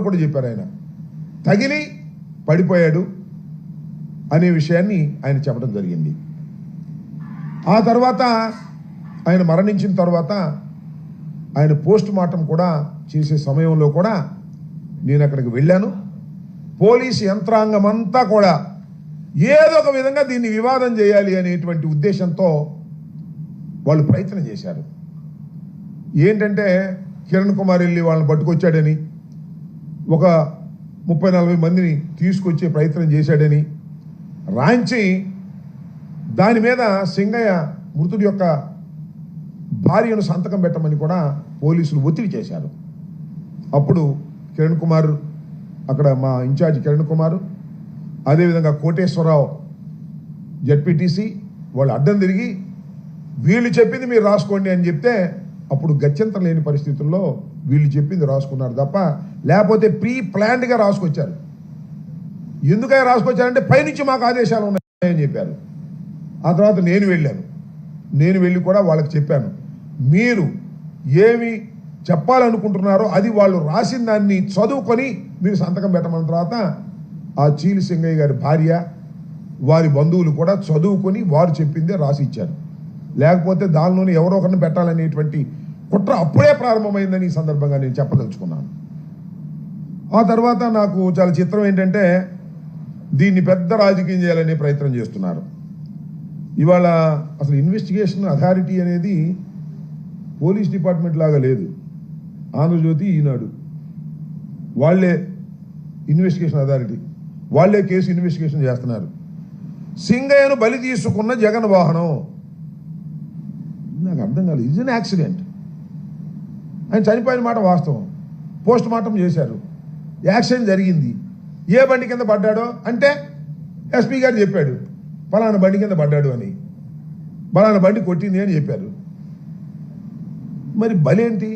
కూడా చెప్పారు. ఆయన తగిలి పడిపోయాడు అనే విషయాన్ని ఆయన చెప్పడం జరిగింది. ఆ తర్వాత ఆయన మరణించిన తర్వాత ఆయన పోస్ట్ మార్టం కూడా చేసే సమయంలో కూడా నేను అక్కడికి వెళ్ళాను. పోలీసు యంత్రాంగం అంతా కూడా ఏదో ఒక విధంగా దీన్ని వివాదం చేయాలి అనేటువంటి ఉద్దేశంతో వాళ్ళు ప్రయత్నం చేశారు. ఏంటంటే కిరణ్ కుమార్ వెళ్ళి వాళ్ళని పట్టుకొచ్చాడని, ఒక 30-40 మందిని తీసుకొచ్చే ప్రయత్నం చేశాడని రాంచి దాని మీద సింగయ్య మృతుడి యొక్క భార్యను సంతకం పెట్టమని కూడా పోలీసులు ఒత్తిడి చేశారు. అప్పుడు కిరణ్ కుమార్, అక్కడ మా ఇన్ఛార్జ్ కిరణ్ కుమార్, అదేవిధంగా కోటేశ్వరరావు జడ్పీటీసీ వాళ్ళు అడ్డం తిరిగి వీళ్ళు చెప్పింది మీరు రాసుకోండి అని చెప్తే అప్పుడు గత్యంతరం లేని పరిస్థితుల్లో వీళ్ళు చెప్పింది రాసుకున్నారు తప్ప లేకపోతే ప్రీ ప్లాన్డ్గా రాసుకొచ్చారు. ఎందుకని రాసుకొచ్చారంటే పైనుంచి మాకు ఆదేశాలు ఉన్నాయని చెప్పారు. ఆ తర్వాత నేను వెళ్ళి కూడా వాళ్ళకి చెప్పాను, మీరు ఏమి చెప్పాలనుకుంటున్నారో అది వాళ్ళు రాసిన దాన్ని చదువుకొని మీరు సంతకం పెట్టమన్న తర్వాత ఆ చీలి సింగయ్య గారి భార్య వారి బంధువులు కూడా చదువుకొని వారు చెప్పిందే రాసి ఇచ్చారు. లేకపోతే దానిలోనే ఎవరో ఒకరిని పెట్టాలనేటువంటి కుట్ర అప్పుడే ప్రారంభమైందని ఈ సందర్భంగా నేను చెప్పదలుచుకున్నాను. ఆ తర్వాత నాకు చాలా చిత్రం ఏంటంటే దీన్ని పెద్ద రాజకీయం చేయాలనే ప్రయత్నం చేస్తున్నారు. ఇవాళ అసలు ఇన్వెస్టిగేషన్ అథారిటీ అనేది పోలీస్ డిపార్ట్మెంట్ లాగా లేదు. ఆంధ్రజ్యోతి, ఈనాడు వాళ్ళే ఇన్వెస్టిగేషన్ అథారిటీ, వాళ్ళే కేసు ఇన్వెస్టిగేషన్ చేస్తున్నారు. సింగయ్యను బలి తీసుకున్న జగన్ వాహనం, నాకు అర్థం కాలేదు. ఇది యాక్సిడెంట్, ఆయన చనిపోయిన మాట వాస్తవం, పోస్ట్ మార్టం చేశారు, యాక్సిడెంట్ జరిగింది. ఏ బండి కింద పడ్డాడో అంటే ఎస్పీ గారు చెప్పాడు పలానా బండి కింద పడ్డాడు అని, పలానా బండి కొట్టింది అని చెప్పారు. మరి బలి ఏంటి?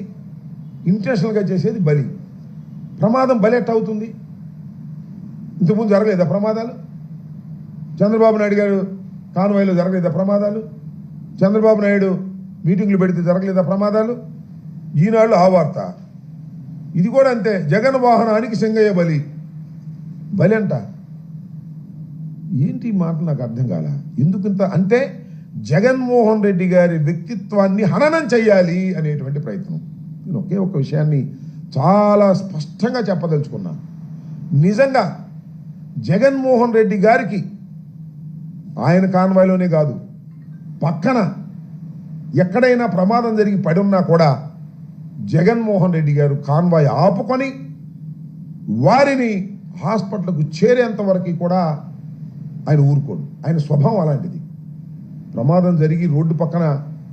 ఇంటెన్షనల్గా చేసేది బలి. ప్రమాదం బలి ఎట్ట అవుతుంది? ఇంతకుముందు జరగలేదా ప్రమాదాలు? చంద్రబాబు నాయుడు గారు కాన్వాయ్లో జరగలేదా ప్రమాదాలు? చంద్రబాబు నాయుడు మీటింగ్లు పెడితే జరగలేదా ప్రమాదాలు? ఈనాడు ఆ వార్త. ఇది కూడా అంతే, జగన్ వాహనానికి సింగయ్య బలి అంట. ఏంటి మాట నాకు అర్థం కాల. ఎందుకంత అంటే జగన్మోహన్ రెడ్డి గారి వ్యక్తిత్వాన్ని హననం చెయ్యాలి అనేటువంటి ప్రయత్నం. నేను ఒకే ఒక విషయాన్ని చాలా స్పష్టంగా చెప్పదలుచుకున్నా. నిజంగా జగన్మోహన్ రెడ్డి గారికి ఆయన కాన్వాయ్లోనే కాదు, పక్కన ఎక్కడైనా ప్రమాదం జరిగి పడి ఉన్నా కూడా జగన్మోహన్ రెడ్డి గారు కాన్వాయ్ ఆపుకొని వారిని హాస్పిటల్కు చేరేంత వరకు కూడా ఆయన ఊరుకోడు. ఆయన స్వభావం అలాంటిది. ప్రమాదం జరిగి రోడ్డు పక్కన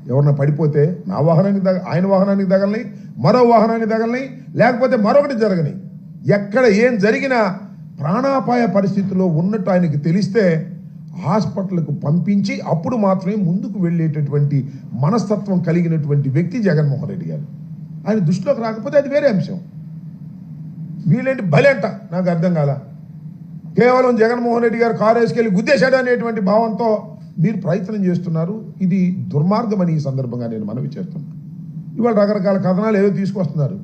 ఎవరన్నా పడిపోతే నా వాహనానికి ఆయన వాహనానికి తగలని, మరో వాహనానికి తగలని, లేకపోతే మరొకటి జరగని, ఎక్కడ ఏం జరిగినా ప్రాణాపాయ పరిస్థితిలో ఉన్నట్టు ఆయనకి తెలిస్తే హాస్పిటల్కు పంపించి అప్పుడు మాత్రమే ముందుకు వెళ్ళేటటువంటి మనస్తత్వం కలిగినటువంటి వ్యక్తి జగన్మోహన్ రెడ్డి గారు. ఆయన దృష్టిలోకి రాకపోతే అది వేరే అంశం. వీళ్ళేంటి బలి అంట, నాకు అర్థం కాల. కేవలం జగన్మోహన్ రెడ్డి గారు కారు వేసుకెళ్ళి గుద్దేశాడు అనేటువంటి భావంతో మీరు ప్రయత్నం చేస్తున్నారు. ఇది దుర్మార్గం అని ఈ సందర్భంగా నేను మనవి చేస్తున్నాను. ఇవాళ రకరకాల కథనాలు ఏవో తీసుకొస్తున్నారు,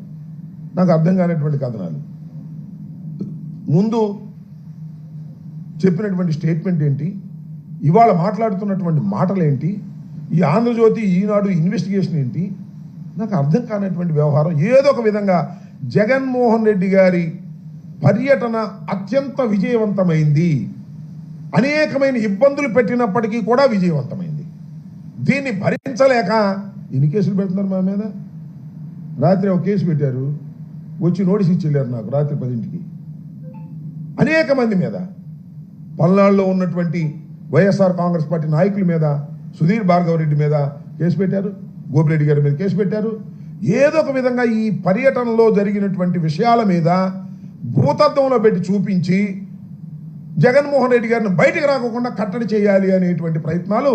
నాకు అర్థం కానటువంటి కథనాలు. ముందు చెప్పినటువంటి స్టేట్మెంట్ ఏంటి, ఇవాళ మాట్లాడుతున్నటువంటి మాటలు ఏంటి, ఈ ఆంధ్రజ్యోతి, ఈనాడు ఇన్వెస్టిగేషన్ ఏంటి, నాకు అర్థం కానటువంటి వ్యవహారం. ఏదో ఒక విధంగా జగన్మోహన్ రెడ్డి గారి పర్యటన అత్యంత విజయవంతమైంది. అనేకమైన ఇబ్బందులు పెట్టినప్పటికీ కూడా విజయవంతమైంది. దీన్ని భరించలేక ఎన్ని కేసులు పెడుతున్నారు మా మీద. రాత్రి ఒక కేసు పెట్టారు, వచ్చి నోటీస్ ఇచ్చి వెళ్ళారు నాకు రాత్రి 10ంటికి. అనేక మంది మీద, పల్నాడులో ఉన్నటువంటి వైఎస్ఆర్ కాంగ్రెస్ పార్టీ నాయకుల మీద, సుధీర్ భార్గవ్ రెడ్డి మీద కేసు పెట్టారు, గోపిరెడ్డి గారి మీద కేసు పెట్టారు. ఏదో ఒక విధంగా ఈ పర్యటనలో జరిగినటువంటి విషయాల మీద భూతత్వంలో పెట్టి చూపించి జగన్మోహన్ రెడ్డి గారిని బయటికి రాకుండా కట్టడి చేయాలి అనేటువంటి ప్రయత్నాలు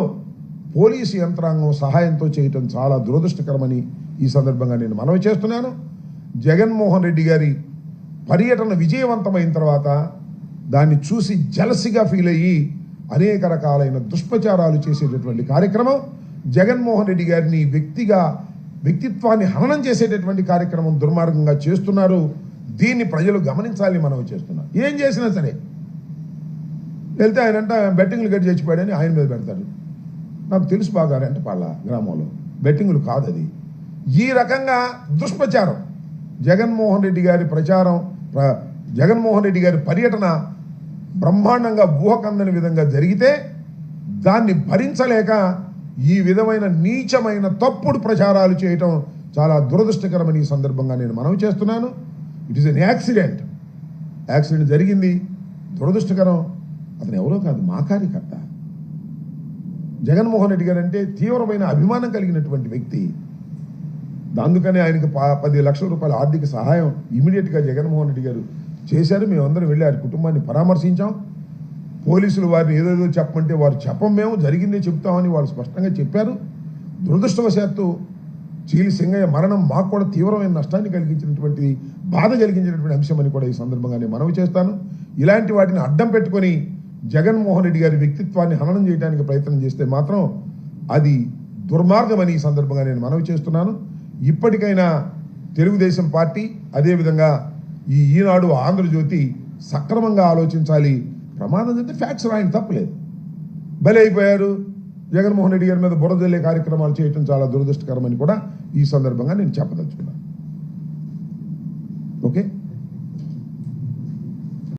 పోలీసు యంత్రాంగం సహాయంతో చేయటం చాలా దురదృష్టకరమని ఈ సందర్భంగా నేను మనవి చేస్తున్నాను. జగన్మోహన్ రెడ్డి గారి పర్యటన విజయవంతమైన తర్వాత దాన్ని చూసి జలసిగా ఫీల్ అయ్యి అనేక రకాలైన దుష్ప్రచారాలు చేసేటటువంటి కార్యక్రమం, జగన్మోహన్ రెడ్డి గారిని వ్యక్తిత్వాన్ని హననం చేసేటటువంటి కార్యక్రమం దుర్మార్గంగా చేస్తున్నారు. దీన్ని ప్రజలు గమనించాలని మనం చేస్తున్నాం. ఏం చేసినా సరే వెళ్తే ఆయనంట బెట్టింగ్లు కట్టి చచ్చిపోయాడని ఆయన మీద పెడతారు. నాకు తెలుసు బాగా రెంటపాళ్ళ గ్రామంలో బెట్టింగులు కాదు అది. ఈ రకంగా దుష్ప్రచారం జగన్మోహన్ రెడ్డి గారి ప్రచారం, జగన్మోహన్ రెడ్డి గారి పర్యటన బ్రహ్మాండంగా ఊహకందని విధంగా జరిగితే దాన్ని భరించలేక ఈ విధమైన నీచమైన తప్పుడు ప్రచారాలు చేయటం చాలా దురదృష్టకరమని ఈ సందర్భంగా నేను మనవి చేస్తున్నాను. ఇట్ ఈస్ ఎన్ యాక్సిడెంట్ జరిగింది, దురదృష్టకరం. అతను ఎవరో కాదు, మా కార్యకర్త. జగన్మోహన్ రెడ్డి గారు అంటే తీవ్రమైన అభిమానం కలిగినటువంటి వ్యక్తి. అందుకనే ఆయనకు 10 లక్షల రూపాయల ఆర్థిక సహాయం ఇమీడియట్గా జగన్మోహన్ రెడ్డి గారు చేశారు. మేమందరం వెళ్ళి ఆయన కుటుంబాన్ని పరామర్శించాం. పోలీసులు వారిని ఏదేదో చెప్పమంటే వారు చెప్పం, మేము జరిగిందే చెప్తామని వాళ్ళు స్పష్టంగా చెప్పారు. దురదృష్టవశాత్తు చీలి సింగయ్య మరణం మాకు కూడా తీవ్రమైన నష్టాన్ని కలిగించినటువంటి, బాధ కలిగించినటువంటి అంశం అని కూడా ఈ సందర్భంగా నేను మనవి చేస్తాను. ఇలాంటి వాటిని అడ్డం పెట్టుకొని జగన్మోహన్ రెడ్డి గారి వ్యక్తిత్వాన్ని హననం చేయడానికి ప్రయత్నం చేస్తే మాత్రం అది దుర్మార్గమని ఈ సందర్భంగా నేను మనవి చేస్తున్నాను. ఇప్పటికైనా తెలుగుదేశం పార్టీ, అదేవిధంగా ఈ ఈనాడు, ఆంధ్రజ్యోతి సక్రమంగా ఆలోచించాలి. ప్రమాదం అంటే ఫ్యాక్ట్స్ రాయని తప్పలేదు. బలి అయిపోయారు, జగన్మోహన్ రెడ్డి గారి మీద బురదల్లే కార్యక్రమాలు చేయటం చాలా దురదృష్టకరమని కూడా ఈ సందర్భంగా నేను చెప్పదలుచుకున్నాను. ఓకే.